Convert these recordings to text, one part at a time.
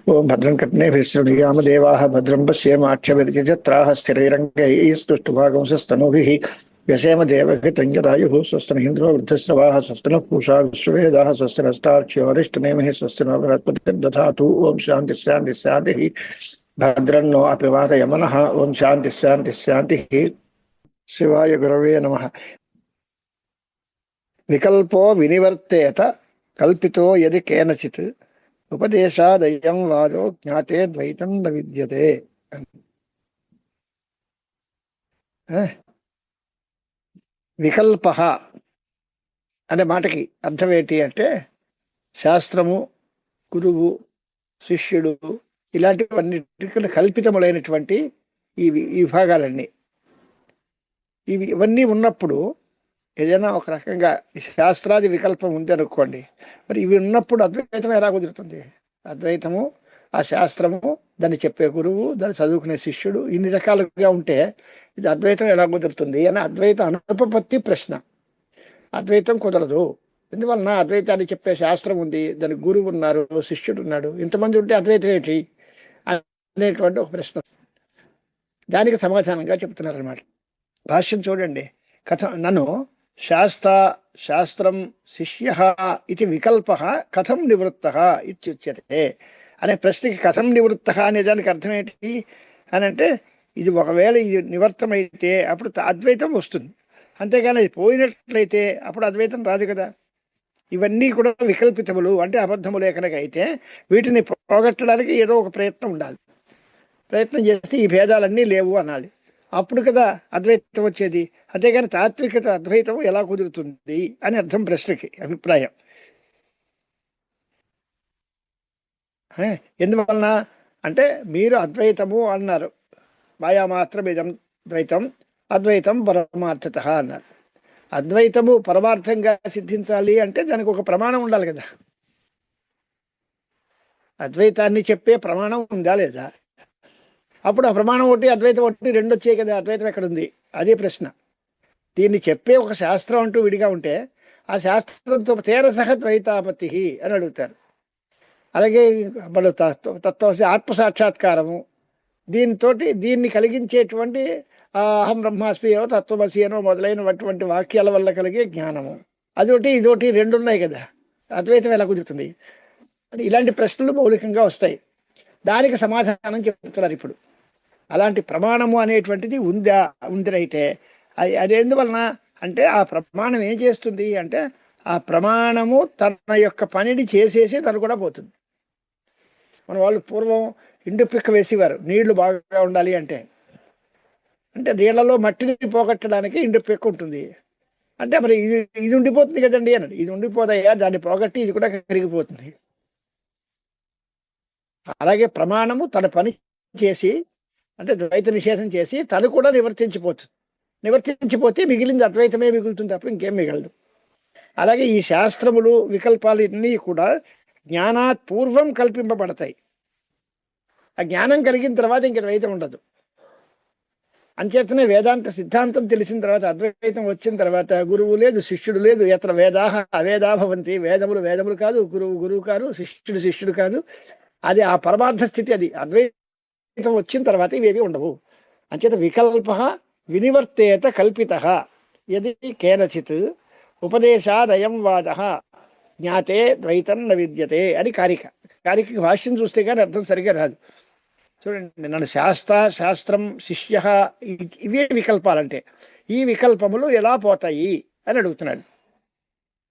ఓం భద్రం కర్ణేభిः శృణుయామదేవాः భద్రం పశ్యేమాక్షభిర్యజత్రాः స్థిరైరంగైस्तुष्टुभागंसस्तनूभिः व्यशेम देवहितं यदायुः स्वस्ति न इन्द्रो वृद्धश्रवाः स्वस्ति नः पूषा विश्ववेदाः स्वस्ति नस्तार्क्ष्योरिष्टनेमिः स्वस्ति न बृहस्पतिर्दधातु ओम शान्तिः शान्तिः शान्तिः भद्रं नो अपिवादयमनः ओम शान्तिः शान्तिः शान्तिः शिवाय गुरवे नमः। विकल्पो विनिवर्तेत कल्पितो यदि केनचित् ఉపదేశాదయం వాదో జ్ఞాతే ద్వైతం న విద్యతే. వికల్ప అనే మాటకి అర్థం ఏంటి అంటే శాస్త్రము, గురువు, శిష్యుడు ఇలాంటివన్నీ కల్పితములైనటువంటి ఈ విభాగాలన్నీ ఇవన్నీ ఉన్నప్పుడు ఏదైనా ఒక రకంగా శాస్త్రాది వికల్పం ఉంది అనుకోండి, మరి ఇవి ఉన్నప్పుడు అద్వైతం ఎలా కుదురుతుంది? అద్వైతము, ఆ శాస్త్రము, దాన్ని చెప్పే గురువు, దాన్ని చదువుకునే శిష్యుడు, ఇన్ని రకాలుగా ఉంటే ఇది అద్వైతం ఎలా కుదురుతుంది అని అద్వైత అనుపపత్తి ప్రశ్న. అద్వైతం కుదరదు. ఎందువలన అద్వైతాన్ని చెప్పే శాస్త్రం ఉంది, దానికి గురువు ఉన్నారు, శిష్యుడు ఉన్నాడు, ఇంతమంది ఉంటే అద్వైతం ఏంటి అనేటువంటి ఒక ప్రశ్న. దానికి సమాధానంగా చెప్తున్నారు అన్నమాట. భాష్యం చూడండి. నన్ను శాస్త్రం శిష్య ఇది వికల్ప కథం నివృత్త ఇత్యుచ్యతే అనే ప్రశ్నకి కథం నివృత్త అనే దానికి అర్థం ఏంటి అని అంటే, ఇది ఒకవేళ ఇది నివర్తమైతే అప్పుడు అద్వైతం వస్తుంది, అంతేగాని అది పోయినట్లయితే అప్పుడు అద్వైతం రాదు కదా. ఇవన్నీ కూడా వికల్పితములు అంటే అబద్ధములే కనుక అయితే వీటిని పోగొట్టడానికి ఏదో ఒక ప్రయత్నం ఉండాలి. ప్రయత్నం చేస్తే ఈ భేదాలన్నీ లేవు అనాలి, అప్పుడు కదా అద్వైతం వచ్చేది. అంతేగాని తాత్వికత అద్వైతం ఎలా కుదురుతుంది అని అర్థం ప్రశ్నకి, అభిప్రాయం. ఎందువలన అంటే మీరు అద్వైతము అన్నారు, మాయామాత్రం ఇదం ద్వైతం అద్వైతం పరమార్థత అన్నారు. అద్వైతము పరమార్థంగా సిద్ధించాలి అంటే దానికి ఒక ప్రమాణం ఉండాలి కదా. అద్వైతాన్ని చెప్పే ప్రమాణం ఉందా లేదా? అప్పుడు ఆ ప్రమాణం ఒకటి, అద్వైతం ఒకటి, రెండు వచ్చాయి కదా. అద్వైతం ఎక్కడుంది? అదే ప్రశ్న. దీన్ని చెప్పే ఒక శాస్త్రం అంటూ విడిగా ఉంటే ఆ శాస్త్రంతో తేరసహ ద్వైతాపత్తి అని అడుగుతారు. అలాగే మన తత్వసి ఆత్మసాక్షాత్కారము, దీన్ని కలిగించేటువంటి అహం బ్రహ్మాస్మి ఏవో తత్వమసి అనో మొదలైనటువంటి వాక్యాల వల్ల కలిగే జ్ఞానము, అదొకటి ఇదొకటి రెండు ఉన్నాయి కదా. అద్వైతం ఎలా కుదురుతుంది? ఇలాంటి ప్రశ్నలు మౌలికంగా వస్తాయి. దానికి సమాధానం చెప్తున్నారు ఇప్పుడు. అలాంటి ప్రమాణము అనేటువంటిది ఉందిరైతే అది ఎందువలన అంటే ఆ ప్రమాణం ఏం చేస్తుంది అంటే ఆ ప్రమాణము తన యొక్క పనిని చేసేసి తను కూడా పోతుంది. మన వాళ్ళు పూర్వం ఇండు పిక్క వేసేవారు నీళ్లు బాగా ఉండాలి అంటే నీళ్లలో మట్టిని పోగొట్టడానికి ఇండు పిక్క ఉంటుంది అంటే మరి ఇది ఉండిపోతుంది కదండి అన్నాడు. ఇది ఉండిపోదయ్యా, దాన్ని పోగొట్టి ఇది కూడా కరిగిపోతుంది. అలాగే ప్రమాణము తన పని చేసి అంటే ద్వైత నిషేధం చేసి తను కూడా నివర్తించిపోతే మిగిలింది అద్వైతమే మిగులుతుంది తప్ప ఇంకేం మిగలదు. అలాగే ఈ శాస్త్రములు వికల్పాలు అన్నీ కూడా జ్ఞానాత్ పూర్వం కల్పింపబడతాయి. ఆ జ్ఞానం కలిగిన తర్వాత ఇంక ద్వైతం ఉండదు. అంచేతనే వేదాంత సిద్ధాంతం తెలిసిన తర్వాత, అద్వైతం వచ్చిన తర్వాత గురువు లేదు, శిష్యుడు లేదు. ఎత్ర వేదాహ అవేదా భవంతి, వేదములు కాదు, గురువు కాదు, శిష్యుడు కాదు. అది ఆ పరమార్థ స్థితి. అది అద్వైతం వచ్చిన తర్వాత ఇవేవి ఉండవు. అంచేత వికల్ప వినివర్తేత కల్పిత యది కేనచిత్ ఉపదేశాదయం వాద జ్ఞాతే ద్వైతం న విద్యతే అని కారిక భాష్యం చూస్తే కానీ అర్థం సరిగా రాదు. చూడండి, నన్ను శాస్త్రం శిష్య ఇవే వికల్పాలంటే ఈ వికల్పములు ఎలా పోతాయి అని అడుగుతున్నాడు.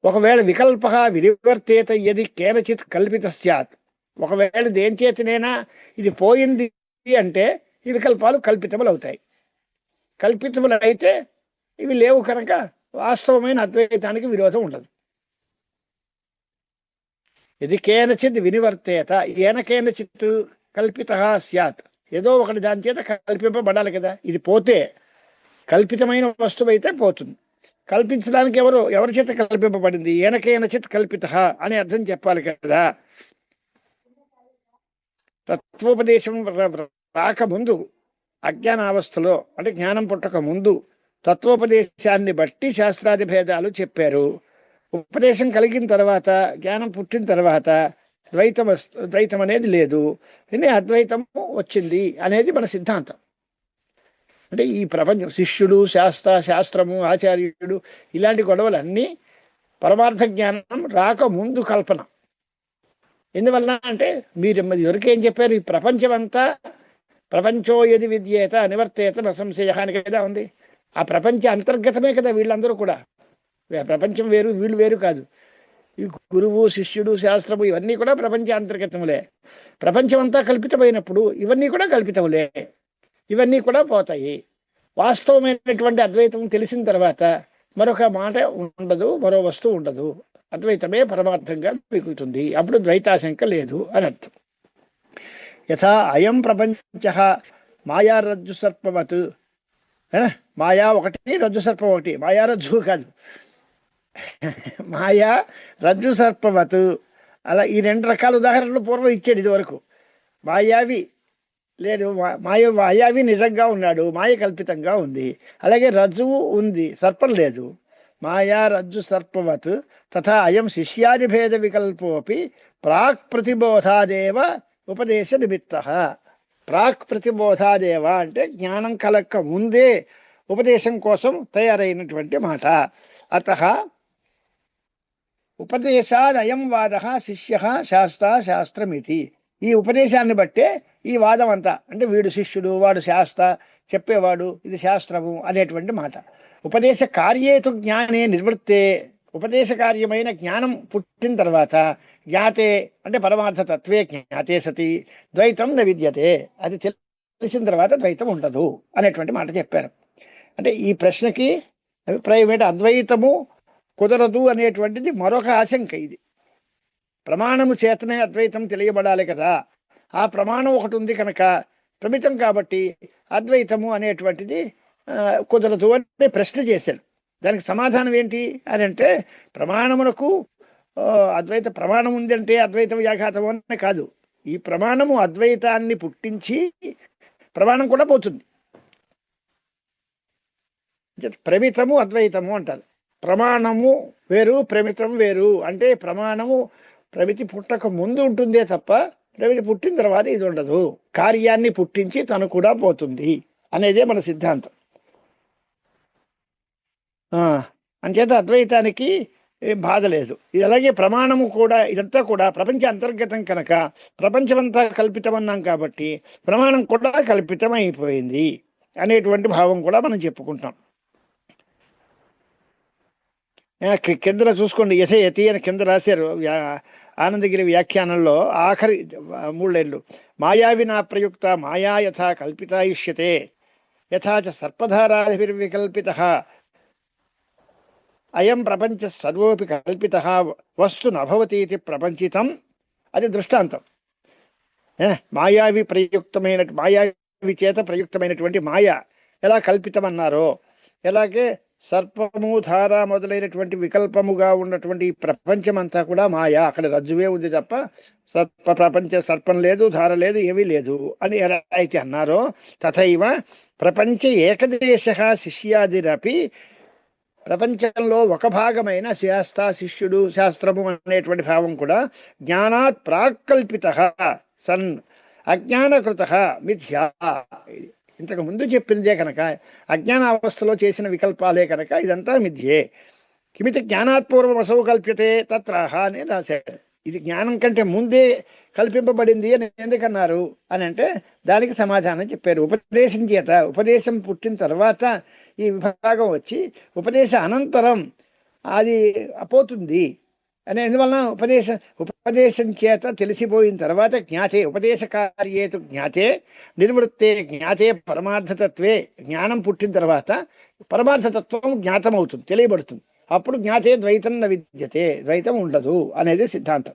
ఒకవేళ వికల్ప వినివర్తేత యది కేనచిత్ కల్పిత స్యాత్, ఒకవేళ దేని చేతనైనా ఇది పోయింది అంటే ఈ వికల్పాలు కల్పితములు అవుతాయి. కల్పితములు అయితే ఇవి లేవు కనుక వాస్తవమైన అద్వైతానికి విరోధం ఉండదు. ఇది కేనచిత్ వినివర్తేత ఏనకేనచిత్ కల్పిత స్యాత్, ఏదో ఒకటి దాని చేత కల్పింపబడాలి కదా. ఇది పోతే కల్పితమైన వస్తువు అయితే పోతుంది. కల్పించడానికి ఎవరి చేత కల్పింపబడింది? ఏనకేనచిత్ కల్పిత అని అర్థం చెప్పాలి కదా. తత్వోపదేశం రాకముందు అజ్ఞానావస్థలో అంటే జ్ఞానం పుట్టక ముందు తత్వోపదేశాన్ని బట్టి శాస్త్రాది భేదాలు చెప్పారు. ఉపదేశం కలిగిన తర్వాత, జ్ఞానం పుట్టిన తర్వాత ద్వైతం అనేది లేదు, అద్వైతము వచ్చింది అనేది మన సిద్ధాంతం. అంటే ఈ ప్రపంచం శిష్యుడు, శాస్త్రము, ఆచార్యుడు ఇలాంటి గొడవలన్నీ పరమార్థ జ్ఞానం రాకముందు కల్పన. ఎందువలన అంటే మీరు ఎవరికి ఏం చెప్పారు, ఈ ప్రపంచం అంతా ప్రపంచో యది విద్యేత నివర్తేత నసంశయ అని కదా ఉంది. ఆ ప్రపంచ అంతర్గతమే కదా వీళ్ళందరూ కూడా. ప్రపంచం వేరు, వీళ్ళు వేరు కాదు. ఈ గురువు, శిష్యుడు, శాస్త్రము ఇవన్నీ కూడా ప్రపంచ అంతర్గతములే. ప్రపంచం అంతా కల్పితమైనప్పుడు ఇవన్నీ కూడా కల్పితములే, ఇవన్నీ కూడా పోతాయి. వాస్తవమైనటువంటి అద్వైతం తెలిసిన తర్వాత మరొక మాట ఉండదు, మరో వస్తువు ఉండదు. అద్వైతమే పరమార్థంగా మిగులుతుంది. అప్పుడు ద్వైతాశంక లేదు అని అర్థం. యథా అయం ప్రపంచ మాయా రజ్జు సర్పవత్. మాయా ఒకటి, రజ్జు సర్పం ఒకటి. మాయా రజ్జు కాదు, మాయా రజ్జు సర్పవత్. అలా ఈ రెండు రకాల ఉదాహరణలు పూర్వం ఇచ్చాడు ఇది వరకు. మాయావి లేదు, మాయావి నిజంగా ఉన్నాడు, మాయ కల్పితంగా ఉంది. అలాగే రజ్జువు ఉంది, సర్పం లేదు. మాయా రజ్జు సర్పవత్ తథా అయం శిష్యాది భేద వికల్పోపి ప్రాక్ ప్రతిబోధాదేవ ఉపదేశ నిమిత్త. ప్రాక్ ప్రతిబోధాదేవ అంటే జ్ఞానం కలక్క ముందే ఉపదేశం కోసం తయారైనటువంటి మాట. అతః ఉపదేశాదయం వాద శిష్య శాస్త్రమితి. ఈ ఉపదేశాన్ని బట్టే ఈ వాదం అంతా. అంటే వీడు శిష్యుడు, వాడు శాస్త్ర, చెప్పేవాడు ఇది శాస్త్రము అనేటువంటి మాట. ఉపదేశ కార్యేతు జ్ఞానే నిర్వృత్తే. ఉపదేశ కార్యమైన జ్ఞానం పుట్టిన తర్వాత జ్ఞాతే అంటే పరమార్థ తత్వే జ్ఞాతే సతి ద్వైతం న విద్యతే. అది తెలిసిన తర్వాత ద్వైతం ఉండదు అనేటువంటి మాట చెప్పారు. అంటే ఈ ప్రశ్నకి అభిప్రాయం ఏంటి, అద్వైతము కుదరదు అనేటువంటిది మరొక ఆశంక. ఇది ప్రమాణము చేతనే అద్వైతం తెలియబడాలి కదా. ఆ ప్రమాణం ఒకటి ఉంది కనుక ప్రమితం కాబట్టి అద్వైతము అనేటువంటిది కుదరదు అని ప్రశ్న చేశాడు. దానికి సమాధానం ఏంటి అని అంటే, ప్రమాణమునకు అద్వైత ప్రమాణం ఉందంటే అద్వైత వ్యాఘాతం అని కాదు. ఈ ప్రమాణము అద్వైతాన్ని పుట్టించి ప్రమాణం కూడా పోతుంది. ప్రమితము అద్వైతము అంటారు. ప్రమాణము వేరు, ప్రమితం వేరు. అంటే ప్రమాణము ప్రమితి పుట్టక ముందు ఉంటుందే తప్ప ప్రమితి పుట్టిన తర్వాత ఇది ఉండదు. కార్యాన్ని పుట్టించి తను కూడా పోతుంది అనేదే మన సిద్ధాంతం. అంచేత అద్వైతానికి బాధ లేదు. ఇది అలాగే ప్రమాణము కూడా, ఇదంతా కూడా ప్రపంచ అంతర్గతం కనుక ప్రపంచమంతా కల్పితమన్నాం కాబట్టి ప్రమాణం కూడా కల్పితం అయిపోయింది అనేటువంటి భావం కూడా మనం చెప్పుకుంటాం. కింద చూసుకోండి, యథయతి అని కింద రాశారు ఆనందగిరి వ్యాఖ్యానంలో ఆఖరి 3 లైన్లు. మాయావినా ప్రయుక్త మాయా యథా కల్పితాయుష్యతే యథాచ సర్పధారాభిర్వికల్పిత అయం ప్రపంచ సర్వోపి కల్పిత వస్తు నభవతీతి ప్రపంచితం. అది దృష్టాంతం. మాయావి చేత ప్రయుక్తమైనటువంటి మాయ ఎలా కల్పితమన్నారో, ఎలాగే సర్పము, ధార మొదలైనటువంటి వికల్పముగా ఉన్నటువంటి ప్రపంచమంతా కూడా మాయ. అక్కడ రజ్జువే ఉంది తప్ప సర్పం లేదు, ధార లేదు, ఏమీ లేదు అని ఎలా అయితే అన్నారో, తథైవ ప్రపంచ ఏకదేశ శిష్యాదిరపి. ప్రపంచంలో ఒక భాగమైన శిష్యుడు, శాస్త్రము అనేటువంటి భావం కూడా జ్ఞానాత్ ప్రాక్కల్పిత సన్ అజ్ఞానకృత మిథ్యా. ఇంతకు ముందు చెప్పిందే కనుక, అజ్ఞాన అవస్థలో చేసిన వికల్పాలే కనుక ఇదంతా మిథ్యే. కిమితి జ్ఞానాత్పూర్వం అసౌ కల్ప్యతే తత్రాహ అని రాశారు. ఇది జ్ఞానం కంటే ముందే కల్పింపబడింది అని ఎందుకన్నారు అని అంటే దానికి సమాధానం చెప్పారు. ఉపదేశం చేత, ఉపదేశం పుట్టిన తర్వాత ఈ విభాగం వచ్చి ఉపదేశ అనంతరం అది పోతుంది అని. ఎందువలన ఉపదేశం చేత తెలిసిపోయిన తర్వాత జ్ఞాతే, ఉపదేశ కార్యేతు జ్ఞాతే నిర్వృత్తే జ్ఞాతే పరమార్థతత్వే. జ్ఞానం పుట్టిన తర్వాత పరమార్థతత్వం జ్ఞాతం అవుతుంది, తెలియబడుతుంది. అప్పుడు జ్ఞాతే ద్వైతం న విద్యతే, ద్వైతం ఉండదు అనేది సిద్ధాంతం.